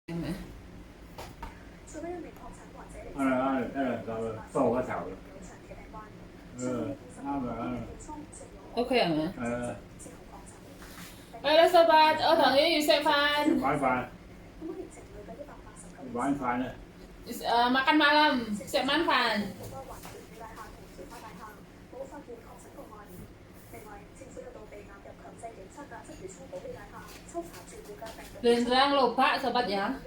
梳個頭。啱啊。OK 係咪？啦，sobat，我同你要食飯。晚飯。晚飯啊。Makan malam, siap makan. Lendrang lupa sobat ya.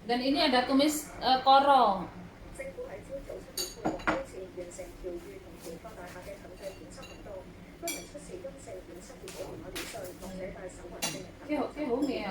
Dan ini ada tumis koro. Cái hũ nghe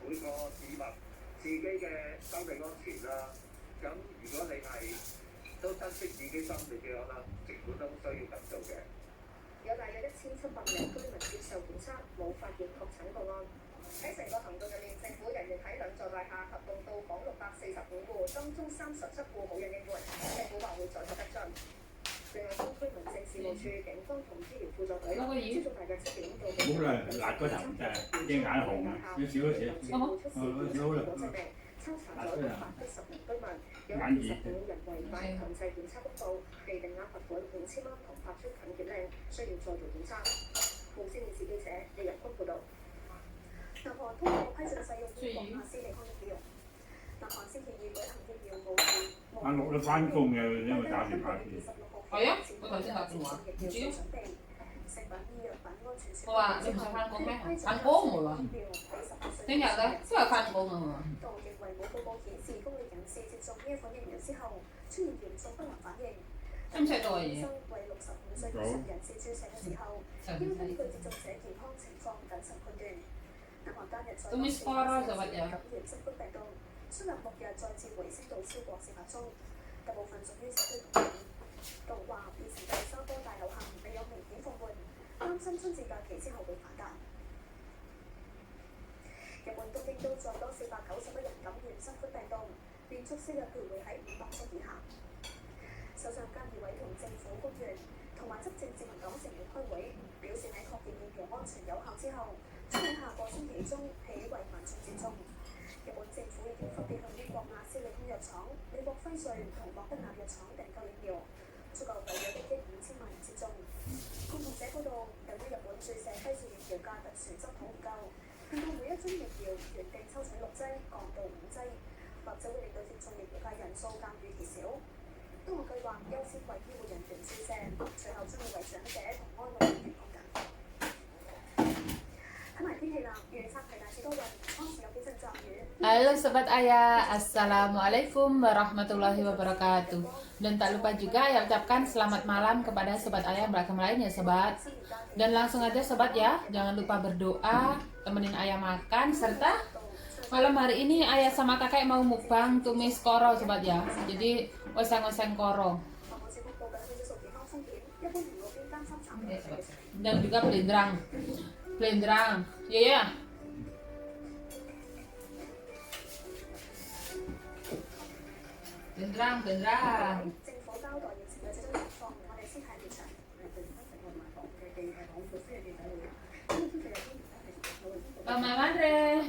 每個市民自己嘅生命安全啦。咁如果你係都珍惜自己生命嘅話啦，政府都需要咁做嘅。有大約1700名居民接受檢測，冇發現確診個案。喺成個行動入面，政府人員喺兩座大廈合共到訪645戶，當中37戶冇人應門，政府話會再作跟進。另外，東區民政事務處、警方同醫療輔助隊朝早大約7點到冇啦，辣嗰頭真係隻眼紅啊！要少少。少啦。抽查咗110名居民，有25人違反強制檢測公告，被定額罰款5000蚊同發出勤檢令，需要再做檢測。無線電視記者李日坤報導。南韓通過批准使用英國阿斯利康疫苗。南韓星期2舉行疫苗模擬。阿六都翻工嘅，因為打電話先。係啊，我頭先打電話，唔知。我話你唔使翻工咩？翻工唔會話。聽日咧，都係翻工啊嘛。當局認為冇報告顯示公立人士接種呢一款疫苗之後出現嚴重不良反應。咁食到嘅嘢。為65歲以上人士注射嘅時候，應根據接種者健康情況謹慎判斷。南韓單日再多4人感染新冠病毒，輸入6日再次回升到超過400宗，大部分屬於社區感染。當局話疫情第3波大流行未有明顯放緩，擔心春節假期之後會反彈。日本東京都再多491人感染新冠病毒，連續4日徘徊喺500宗以下。首相菅義偉同政府官員同埋執政自民黨成員開會，表示喺確認疫苗安全有效之後，將喺下個星期中起為民眾接種。日本政府已經分別向英國阿斯利康藥廠、美國輝瑞同莫德納藥廠訂購疫苗，足夠為約1億5000萬人接種。共同社報道，由於日本注射輝瑞疫苗嘅特殊針筒唔夠，令到每一樽疫苗原定抽取6劑降到5劑，或者會令到接種疫苗嘅人數較預期少。當局計劃優先為醫護人員注射，隨後將會為長者同安老人員講緊。睇埋天氣啦，預測係大致多雲，初時有幾陣驟雨。Halo Sobat Ayah, Assalamualaikum warahmatullahi wabarakatuh. Dan tak lupa juga ya ucapkan selamat malam kepada Sobat Ayah yang beragam lain ya Sobat. Dan langsung aja Sobat ya, jangan lupa berdoa, temenin Ayah makan, serta malam hari ini Ayah sama kakek mau mukbang tumis koro Sobat ya. Jadi oseng-oseng koro. Dan juga belindrang. Belindrang, iya ya. Belindrang. Mama Andre.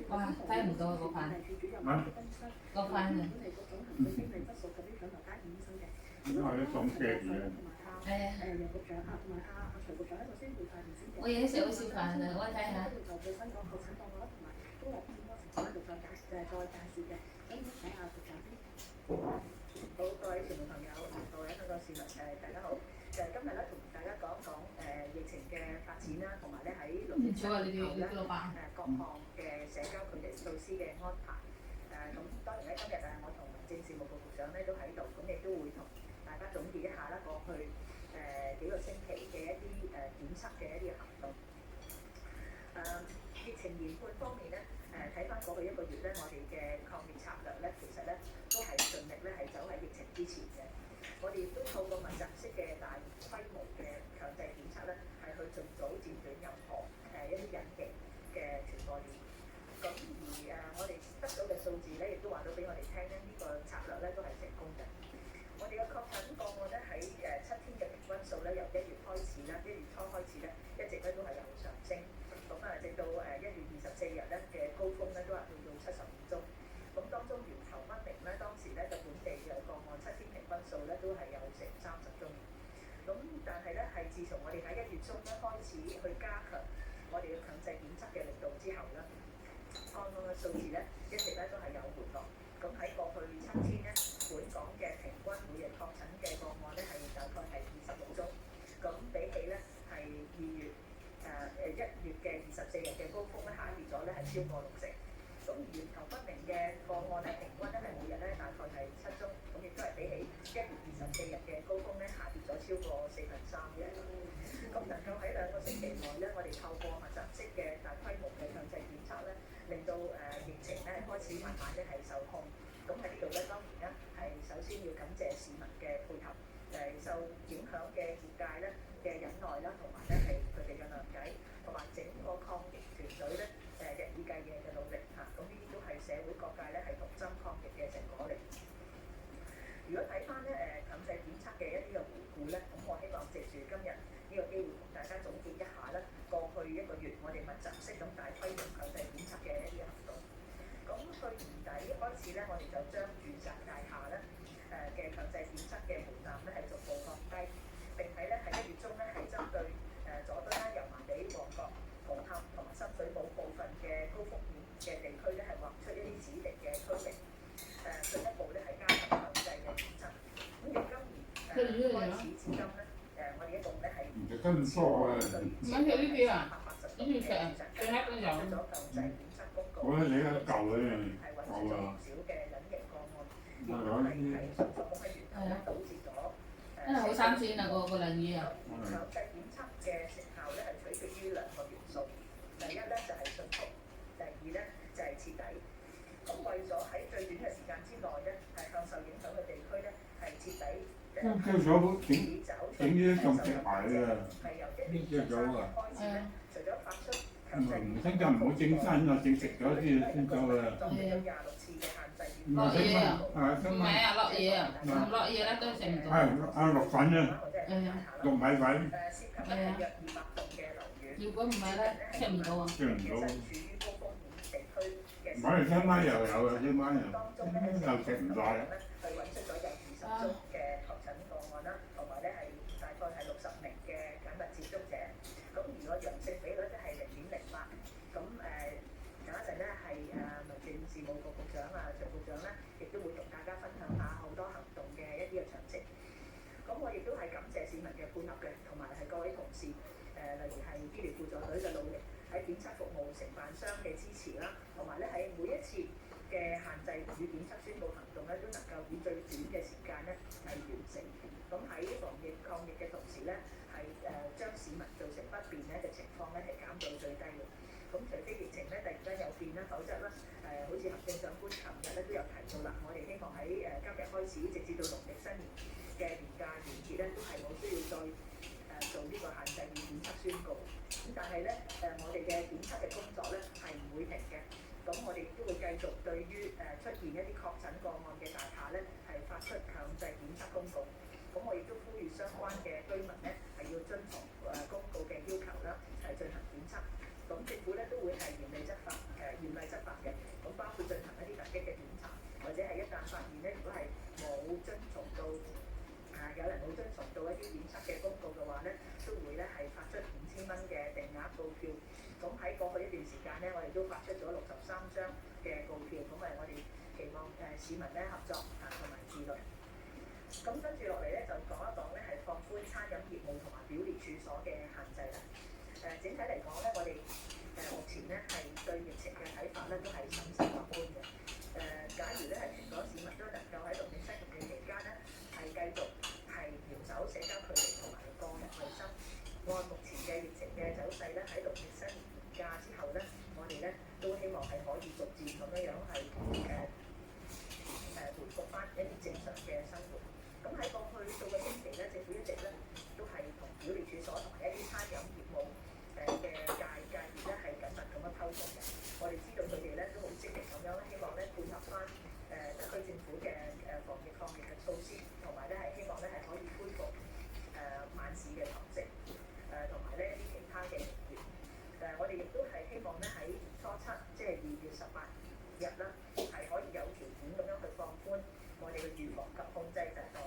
Wah, thấy một đôi có phản. Có phản này. Nó là sống kẹt gì vậy? Ôi, vậy sẽ siêu phản rồi, ôi thấy hả? 好，各位傳媒朋友，各位香港市民，大家好。今日咧同大家講一講疫情嘅發展啦，同埋咧喺6月之後咧各項嘅社交距離措施嘅安排。咁當然咧，今日我同民政事務局局長咧都喺度，咁亦都會同大家總結一下啦過去幾個星期嘅一啲檢測嘅一啲行動。判方面咧，睇翻過去一個月咧，我哋嘅抗疫策略咧，其實咧都係盡力咧係走喺疫情之前嘅。我哋亦都透過密集式嘅大規模嘅強制檢測咧，係去盡早截斷任何一啲隱形嘅傳播鏈。咁我哋得到嘅數字咧，亦都話到俾我哋聽咧，呢個策略咧都係成功嘅。我哋嘅確診個案咧喺7天嘅平均數咧，由1月開始啦，1月初開始咧，一直咧都係有上升。咁直到1月24日咧嘅高峰咧，都係去到75宗。咁當中源頭不明咧，當時咧嘅本地嘅個案7天平均數咧都係有成30宗。咁但係咧係自從我哋喺1月中咧開始去加強我哋嘅強制檢測嘅力度之後咧，個案嘅數字咧一直咧都係有回落。咁喺過去7天咧，本港嘅平均每日確診嘅個案咧係大概係26宗。咁比起咧係1月嘅24日嘅高峰咧，下跌咗咧係超過60%。咁源頭不明嘅個案咧，平均咧係每日咧大概係7宗，咁亦都係比起1月24日嘅高峰咧下跌咗超過3/4嘅。咁能夠喺2個星期內咧，我哋透過密集式嘅大規模嘅強制檢測咧，令到疫情咧開始慢慢咧係受控。咁喺呢度咧，當然咧係首先要感謝市民嘅配合，受影響嘅業界咧嘅忍耐啦，同埋咧係佢哋嘅諒解，同埋整個抗疫團隊咧日以繼夜嘅努力嚇。咁呢啲都係社會各界咧係同心抗疫嘅成果嚟。如果睇翻咧強制檢測嘅一啲嘅回顧咧，咁我希望藉住今日呢個機會同大家總結一下咧，過去1個月我哋密集式咁大規模強制檢測嘅一啲行動。咁去年底開始咧，我哋就將住宅大廈咧嘅強制檢測嘅門檻咧係逐步降低，並且咧喺1月中咧係針對佐敦啦、油麻地、旺角、紅磡同埋深水埗部分嘅高風險嘅地區咧係劃出一啲指定嘅區域，進一步咧係加強強制嘅檢測。咁由今年開始至今咧，我哋一共咧係唔跟錯啊！880個住宅發出咗強制檢測公告。我覺得你係舊嘅，係揾出咗唔少嘅隱形個案，亦都係迅速咁喺源頭咧導致咗真係好新鮮啊！個例子啊，強制檢測嘅成效咧係取決於2個元素，第一咧就係迅速，第二咧就係徹底。咁為咗喺最短嘅時間之內咧，係向受影響嘅地區咧係徹底叫咗整啲咁直埋嘅，呢隻咗啊！開始咧，除咗發出強制唔識就唔好整生啊，整食咗啲先得啊！26次嘅限制檢測。落嘢啊！唔唔係啊，落嘢啊，唔落嘢咧都食唔到。係落粉啊，落米粉。係啊。如果唔係咧，食唔到啊。食唔到。買嚟聽晚又有啊，聽晚又食唔晒。去揾出咗有20宗嘅確診個案啦，同埋咧係大概係60名嘅緊密接觸者。咁如果陽性比率咧係0.08，咁有一陣咧係民政事務局局長徐局長咧，亦都會同大家分享下好多行動嘅一啲嘅詳情。咁我亦都係感謝市民嘅配合嘅，同埋係各位同事例如係醫療輔助隊嘅努力，喺檢測服務承辦商嘅支持啦，同埋咧喺每一次嘅限制與檢測宣佈行動咧，都能夠以最短嘅時間咧係完成。咁喺防疫抗疫嘅同時咧，係將市民造成不便咧嘅情況咧係減到最低嘅。咁除非疫情咧突然間有變啦，否則咧好似行政長官尋日咧都有提到啦，我哋希望喺今日開始，直至到農曆新年嘅年假完結咧，都係冇需要再做呢個限制與檢測宣告。咁但係咧我哋嘅檢測嘅工作咧係唔會停嘅。咁我哋都會繼續對於出現一啲確診個案嘅大廈咧係發出強制檢測公告。咁我亦都呼籲相關嘅居民咧係要遵從公告嘅要求啦，係進行檢測。咁政府咧都會係嚴厲執法嘅。咁包括進行一啲突擊嘅檢查，或者係一旦發現咧，如果係冇遵從到有人冇遵從到一啲檢測嘅公告嘅話咧，都會咧係發出5000蚊嘅定額告票。咁喺過去一段時間咧，我哋都發出咗63張嘅告票。咁我哋期望市民咧合作同埋自律。咁跟住落嚟咧，就講一講咧係放寬餐飲業務同埋表列處所嘅限制啦。整體嚟講咧，我哋目前咧係對疫情嘅睇法咧都係審慎樂觀嘅。假如咧係全港市民都能夠喺農曆新年嘅期間咧係繼續係嚴守社交距離同埋個人衞生，按目前嘅疫情嘅走勢咧，喺農曆新年假之後咧，我哋咧都希望係可以逐漸咁樣係回復翻一啲正常嘅生活。咁喺過去數個星期咧，政府一直咧都係同表列處所同埋一啲餐飲業務嘅界別咧係緊密咁樣溝通嘅。我哋知道佢哋咧都好積極咁樣咧，希望咧配合翻特區政府嘅防疫抗疫嘅措施，同埋咧係希望咧係可以恢復晚市嘅堂食，同埋咧一啲其他嘅營業。我哋亦都係希望咧喺初七，即係2月18日啦，係可以有條件咁樣去放寬我哋嘅預防及控制疾病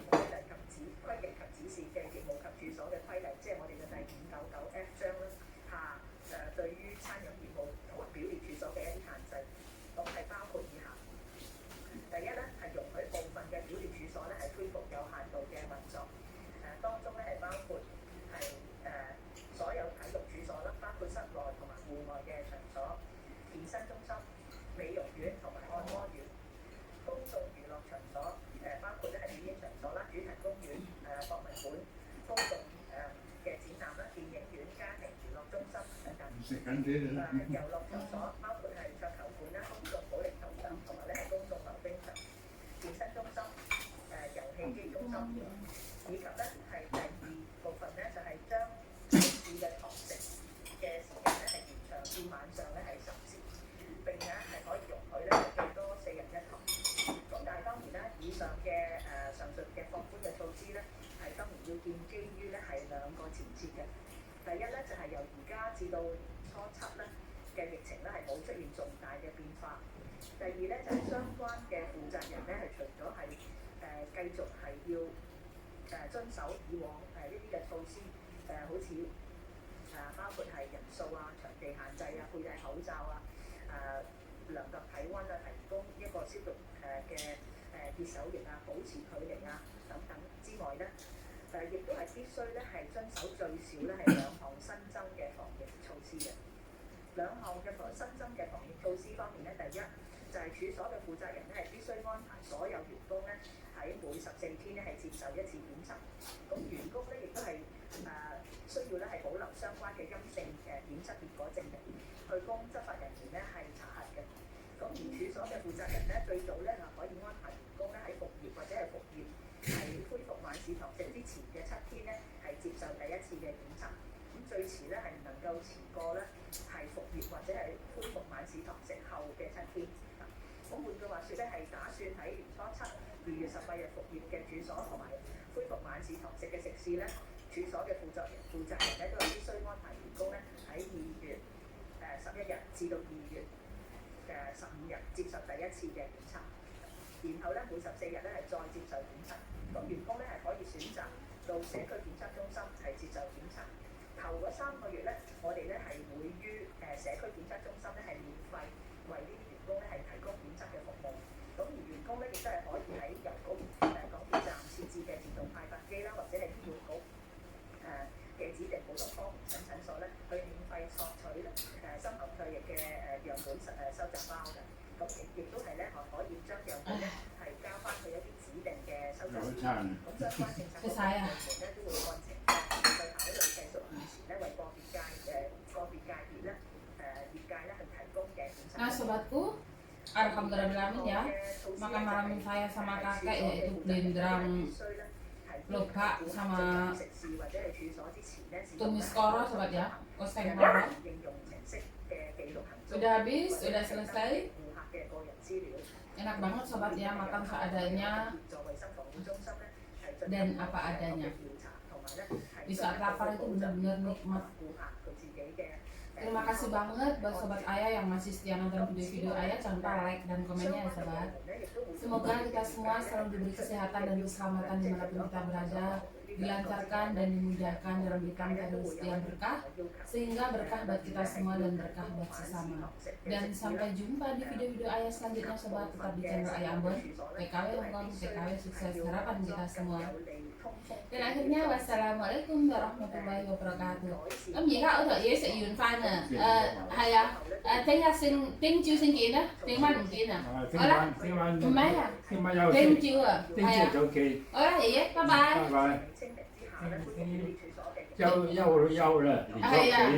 規例及規定及指示嘅業務及處所嘅規例，即係我哋嘅第599F 章啦下對於餐飲業務同埋表列處所嘅一啲限制，咁係包括以下。第一咧係容許部分嘅表列處所咧係恢復有限度嘅運作，當中咧係包括係所有體育處所啦，包括室內同埋戶外嘅場所、健身中心、美容院同埋按摩院、公眾娛樂場所，包括咧係表演場所啦、主題公園、博物館、公眾嘅展覽啦、電影院、家庭娛樂中心等等。食緊啲啦。遊樂場所包括係桌球館啦、公眾保齡球場同埋咧係公眾溜冰場、健身中心、遊戲機中心，以及咧係第二部分咧就係將午市嘅堂食嘅時間咧係延長至晚上咧係10時，並且係可以容許咧最多4人一堂。咁但係當然啦，以上嘅上述嘅放寬嘅措施咧，係當然要建基於咧係2個前設嘅。第一咧就係由而家至到初七咧嘅疫情咧係冇出現重大嘅變化。第二咧就係相關嘅負責人咧係除咗係繼續係要遵守以往呢啲嘅措施，好似包括係人數啊、場地限制啊、佩戴口罩啊、量度體温啊、提供一個消毒嘅潔手液啊、保持距離啊等等之外咧，亦都係必須咧係遵守最少咧係2項新增嘅防疫措施嘅。2項嘅新增嘅防疫措施方面咧，第一就係處所嘅負責人咧係必須安排所有員工咧喺每14天咧係接受1次檢測。咁員工咧亦都係需要咧係保留相關嘅陰性檢測結果證明，去供執法人員咧係查核嘅。咁而處所嘅負責人咧，最早咧可以安排員工咧喺復業或者係復業係恢復晚市堂食之前嘅7天咧係接受第1次嘅檢測。咁最遲咧係唔能夠遲過咧係復業或者係恢復晚市堂食後嘅7天。咁換句話説咧，係打算喺年初7、2月18日復業嘅處所同埋恢復晚市堂食嘅食肆咧，處所嘅負責人咧都係必須安排員工咧喺2月11日至到2月15日接受第1次嘅檢測，然後咧每14日咧係再接受檢測。咁員工咧係可以選擇到社區檢測中心係接受檢測。頭嗰3個月咧，我哋咧係會於社區檢測中心咧係免費為呢啲員工咧係提供檢測嘅服務。咁而員工咧亦都係可以喺郵局港鐵站設置嘅自動派發機啦，或者係醫管局嘅指定普通科門診診所咧，去免費索取咧深喉唾液嘅樣本收集包嘅。咁亦都係咧可以將樣本咧係交翻去一啲指定嘅收集站。咁相關政策部門咧都會按情況去考慮繼續現時咧為個別界別咧業界咧去提供嘅檢測。Nah sobatku, alhamdulillah ya, makan malam saya sama kakek yaitu blendrang lupa sama tumis koro sobat ya, koseng koro. Udah habis, udah selesai. Enak banget sobat ya, makan seadanya dan apa adanya. Di saat lapar itu benar-benar nikmat. Terima kasih banget buat sobat Ayah yang masih setia nonton video-video Ayah. Jangan lupa like dan komennya ya sobat. Semoga kita semua selalu diberi kesehatan dan keselamatan dimanapun kita berada, dilancarkan dan dimudahkan dalam bidang rezeki yang berkah, sehingga berkah buat kita semua dan berkah buat sesama. Dan sampai jumpa di video-video Ayah selanjutnya sobat. Tetap di channel Ayah Ambon, PKW Hongkong, PKW sukses, harapan kita semua. Dan akhirnya wassalamualaikum warahmatullahi wabarakatuh. Ông gì khác ở thời gian sẽ dừng phan nè. Hay à? Tiếng là tiếng chưa xin kiện đó, tiếng Anh kiện nè. Ở đó. Mấy à? Tiếng chưa à? Hay à? Ở đó gì á? Bye bye. Dâu rồi. Hay à?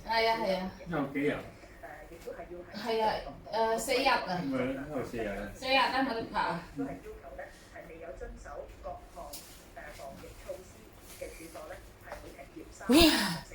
Hay à? Hay à? Dâu kỹ à? 係啊，4日啊，咁咪都係4日啊。 4日得冇得拍。都係要求咧係未有遵守各項防疫措施嘅處所咧係會停業3日。